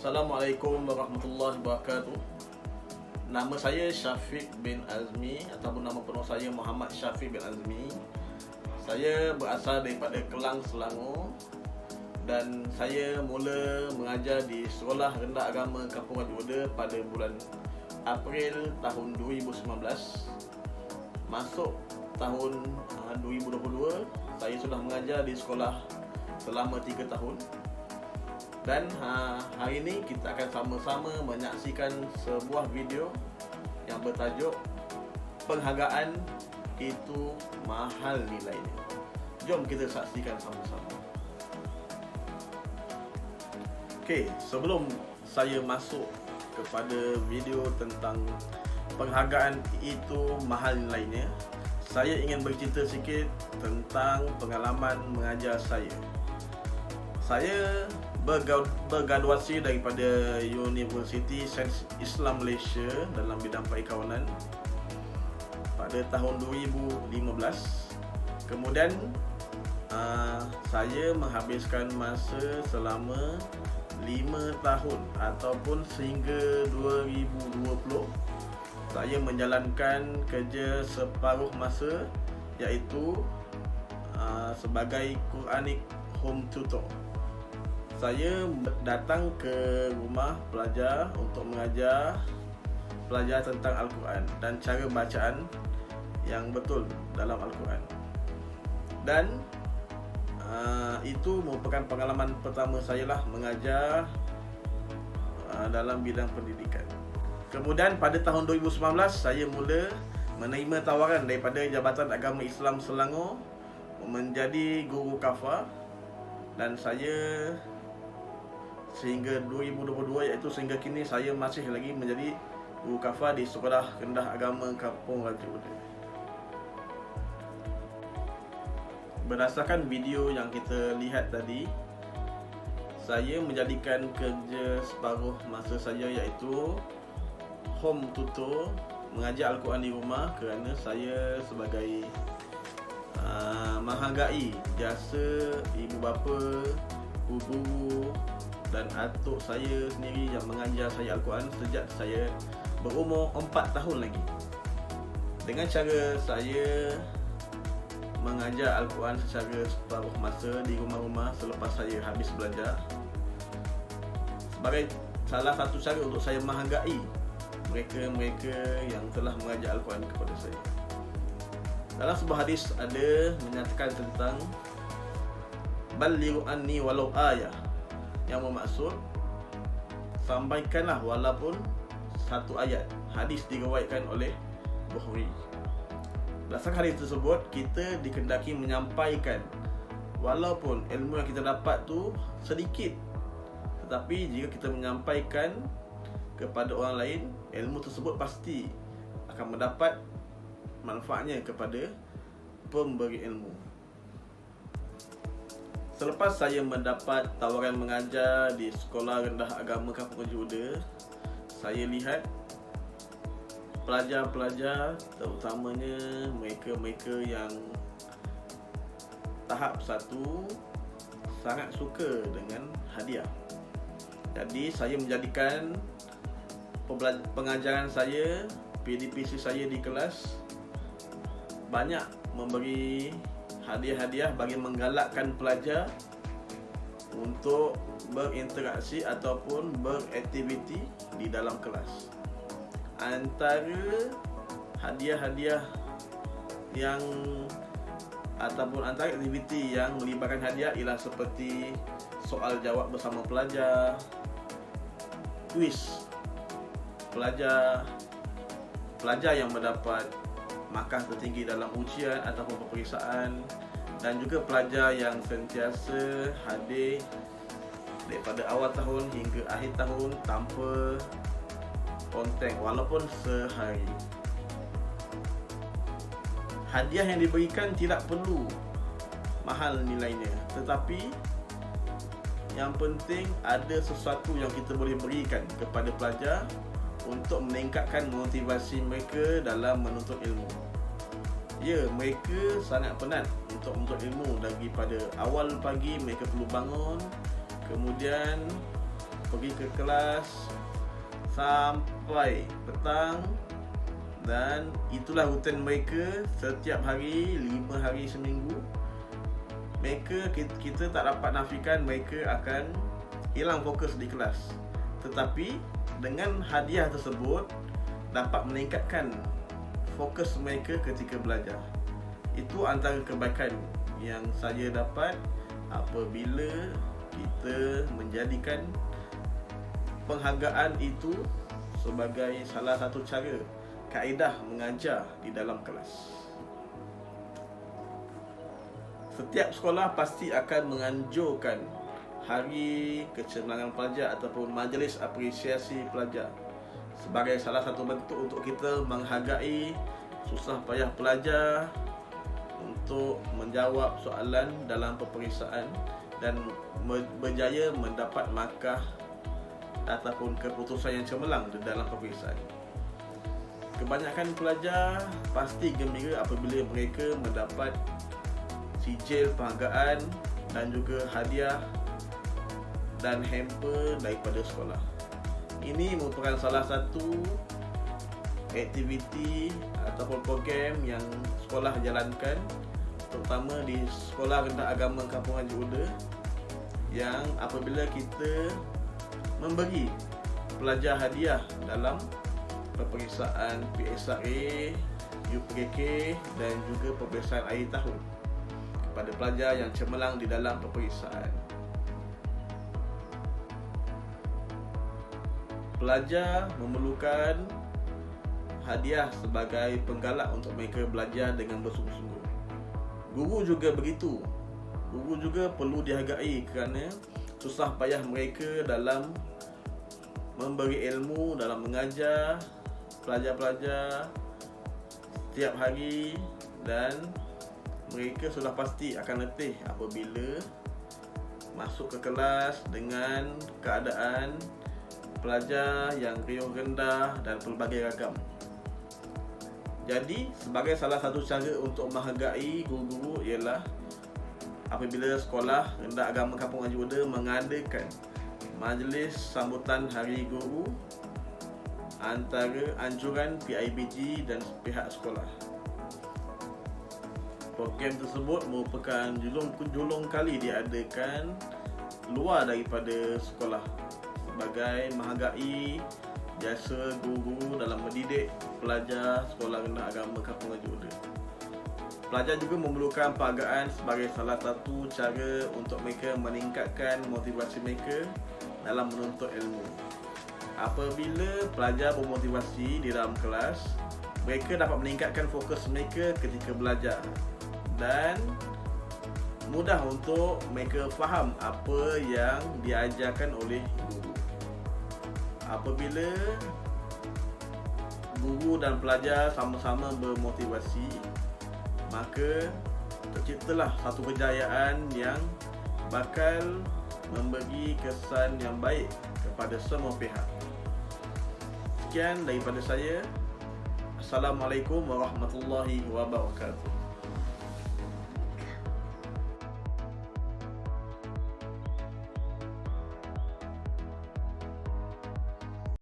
Assalamualaikum warahmatullahi wabarakatuh. Nama saya Syafiq bin Azmi ataupun nama penuh saya Muhammad Syafiq bin Azmi. Saya berasal daripada Kelang, Selangor dan saya mula mengajar di Sekolah Rendah Agama Kampung Raja Muda pada bulan April tahun 2019. Masuk tahun 2022 saya sudah mengajar di sekolah selama 3 tahun. Dan hari ini kita akan sama-sama menyaksikan sebuah video yang bertajuk Penghargaan itu mahal nilainya. Jom kita saksikan sama-sama. Okey, sebelum saya masuk kepada video tentang penghargaan itu mahal nilainya, saya ingin bercerita sikit tentang pengalaman mengajar saya. Saya bergraduasi daripada Universiti Sains Islam Malaysia dalam bidang perikawanan pada tahun 2015. Kemudian saya menghabiskan masa selama 5 tahun ataupun sehingga 2020 saya menjalankan kerja separuh masa, iaitu sebagai Quranic Home Tutor. Saya datang ke rumah pelajar untuk mengajar pelajar tentang Al-Quran dan cara bacaan yang betul dalam Al-Quran. Dan itu merupakan pengalaman pertama saya lah mengajar dalam bidang pendidikan. Kemudian pada tahun 2019 saya mula menerima tawaran daripada Jabatan Agama Islam Selangor menjadi guru kafar, dan saya sehingga 2022, iaitu sehingga kini saya masih lagi menjadi guru kafar di Sekolah Rendah Agama Kampung Raja Muda. Berdasarkan video yang kita lihat tadi, saya menjadikan kerja separuh masa saya iaitu home tutor, mengajar Al-Quran di rumah, kerana saya sebagai menghargai jasa ibu bapa, guru dan atuk saya sendiri yang mengajar saya Al-Quran sejak saya berumur 4 tahun lagi. Dengan cara saya mengajar Al-Quran secara separuh masa di rumah-rumah selepas saya habis belajar, sebagai salah satu cara untuk saya menghargai mereka-mereka yang telah mengajar Al-Quran kepada saya. Dalam sebuah hadis ada menyatakan tentang Ballighu anni walau ayah, yang bermaksud sampaikanlah walaupun satu ayat. Hadis diriwayatkan oleh Bukhari. Berdasarkan hadis tersebut, kita dikehendaki menyampaikan walaupun ilmu yang kita dapat tu sedikit, tetapi jika kita menyampaikan kepada orang lain, ilmu tersebut pasti akan mendapat manfaatnya kepada pemberi ilmu. Selepas saya mendapat tawaran mengajar di Sekolah Rendah Agama Kampung Raja Muda, saya lihat pelajar-pelajar, terutamanya mereka-mereka yang tahap 1, sangat suka dengan hadiah. Jadi saya menjadikan pengajaran saya, PDPC saya di kelas banyak memberi hadiah-hadiah bagi menggalakkan pelajar untuk berinteraksi ataupun beraktiviti di dalam kelas. Antara hadiah-hadiah yang ataupun antara aktiviti yang melibatkan hadiah ialah seperti soal jawab bersama pelajar, kuis pelajar yang mendapat markah tertinggi dalam ujian ataupun peperiksaan, dan juga pelajar yang sentiasa hadir daripada awal tahun hingga akhir tahun tanpa kontak walaupun sehari. Hadiah yang diberikan tidak perlu mahal nilainya, tetapi yang penting ada sesuatu yang kita boleh berikan kepada pelajar untuk meningkatkan motivasi mereka dalam menuntut ilmu. Ya, mereka sangat penat untuk menuntut ilmu. Daripada awal pagi mereka perlu bangun, kemudian pergi ke kelas sampai petang, dan itulah rutin mereka setiap hari, 5 hari seminggu. Kita tak dapat nafikan mereka akan hilang fokus di kelas, tetapi dengan hadiah tersebut dapat meningkatkan fokus mereka ketika belajar. Itu antara kebaikan yang saya dapat apabila kita menjadikan penghargaan itu sebagai salah satu cara kaedah mengajar di dalam kelas. Setiap sekolah pasti akan menganjurkan hari kecemerlangan pelajar ataupun majlis apresiasi pelajar sebagai salah satu bentuk untuk kita menghargai susah payah pelajar untuk menjawab soalan dalam peperiksaan dan berjaya mendapat markah ataupun keputusan yang cemerlang di dalam peperiksaan. Kebanyakan pelajar pasti gembira apabila mereka mendapat sijil penghargaan dan juga hadiah dan hamper daripada sekolah. Ini merupakan salah satu aktiviti ataupun program yang sekolah jalankan, terutama di Sekolah Rendah Agama Kampung Haji Uda, yang apabila kita memberi pelajar hadiah dalam peperiksaan PSRA, UPKK dan juga peperiksaan akhir tahun kepada pelajar yang cemerlang di dalam peperiksaan. Pelajar memerlukan hadiah sebagai penggalak untuk mereka belajar dengan bersungguh-sungguh. Guru juga begitu. Guru juga perlu dihargai kerana susah payah mereka dalam memberi ilmu, dalam mengajar pelajar-pelajar setiap hari, dan mereka sudah pasti akan letih apabila masuk ke kelas dengan keadaan pelajar yang riuh rendah dan pelbagai ragam. Jadi, sebagai salah satu cara untuk menghargai guru-guru ialah apabila Sekolah Rendah Agama Kampung Haji Uda mengadakan majlis sambutan Hari Guru antara anjuran PIBG dan pihak sekolah. Program tersebut merupakan julung kali diadakan luar daripada sekolah sebagai menghargai jasa guru dalam mendidik pelajar Sekolah Rendah Agama Kampung Haji Uda. Pelajar juga memerlukan penghargaan sebagai salah satu cara untuk mereka meningkatkan motivasi mereka dalam menuntut ilmu. Apabila pelajar bermotivasi di dalam kelas, mereka dapat meningkatkan fokus mereka ketika belajar dan mudah untuk mereka faham apa yang diajarkan oleh guru. Apabila guru dan pelajar sama-sama bermotivasi, maka terciptalah satu kejayaan yang bakal memberi kesan yang baik kepada semua pihak. Sekian daripada saya. Assalamualaikum warahmatullahi wabarakatuh.